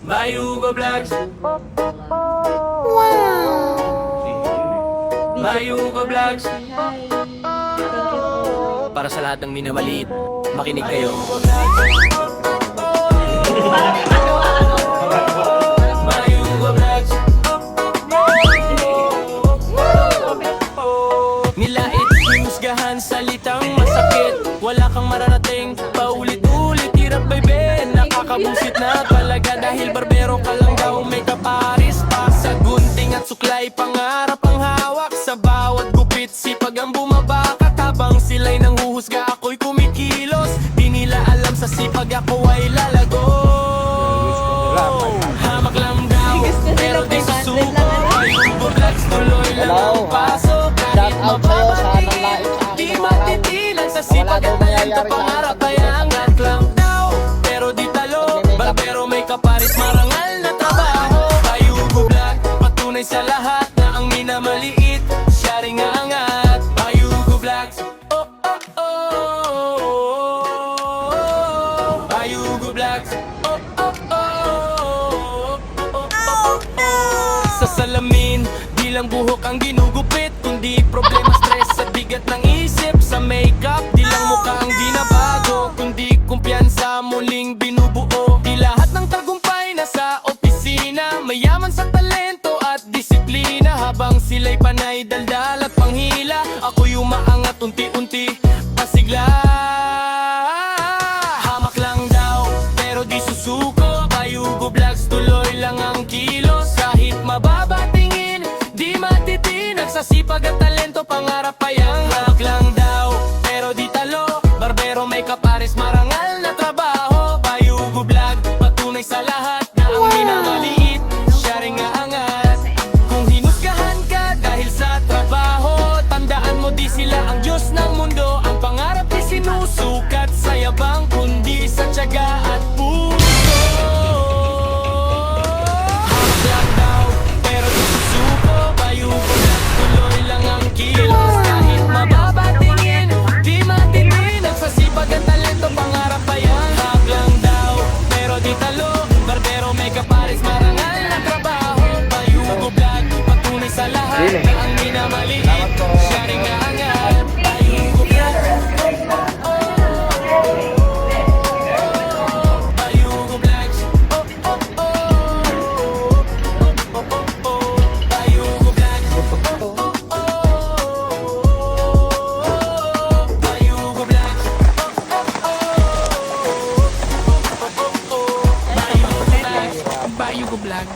Mayuga Vlogs. Mayuga Vlogs. Para sa lahat ng minamaliit, makinig kayo. Mayuga Vlogs. Nilait, hinusgahan, salitang masakit. Wala kang mararating, paulit-ulit, hirap baby. Nakakabusit na talaga dahil barbero ka lang daw. May kaparis pa sa gunting at suklay. Pangarap ang hawak sa bawat gupit. Sipag ang bumabakat habang sila'y nanghuhusga. Ako'y kumikilos, di nila alam sa sipag ako ay lalago. Hamak lang daw, pero di susuko. Mayuga Vlogs, tuloy lang ang paso. Kahit mababa tingin, di matitilan sa sipag at talento. Pangarap ay angat lang daw, pero di talo. Barbero may kaparis, marangal na trabaho. Mayuga Vlog, patunay sa lahat na ang minamaliit siya ring aangat. Mayuga Vlogs. Oh, oh, oh. Mayuga Vlogs. Oh, oh, oh. Sa salamin, di lang buhok ang ginugupit, kundi problema, stress at bigat ng isip. Sa makeup, di lang mukha ang binabago, kundi kumpiyansa muling binubuo. Di lahat ng tagumpay nasa opisina, mayaman sa talento at disiplina. Habang sila'y panay daldal at panghila, ako'y umaangat unti-unti, pasigla. Hamak lang daw, pero di susuko. Mayuga Vlogs, tuloy lang ang kilos. Kahit mababa tingin, di matitinag sa sipag at talento. Pangarap ay angat lang daw, pero di talo. Barbero may kaparis, marangal na trabaho. Mayuga Vlog, patunay sa lahat na ang minamaliit siya ring aangat. Kung hinusgahan ka dahil sa trabaho, tandaan mo di sila ang Diyos ng mundo. Ang pangarap di sinusukat sa yabang, kundi sa tiyaga at puso. Hamak lang daw, pero di susuko. Mayuga Vlog, tuloy lang ang kilos. Kahit mababa tingin, di matitinag sa sipag at talento. Pangarap ay angat lang daw, pero di talo. Barbero may kaparis, marangal na trabaho. Mayuga Vlog, patunay sa lahat na ang minamaliit siya ring aangat. Mayuga Vlog. Mayuga Vlogs. Oh, oh, oh. Oh, oh, oh. Mayuga Vlogs. Oh, oh, oh. Mayuga Vlogs. Oh, oh, oh. Mayuga Vlogs. Mayuga Vlog.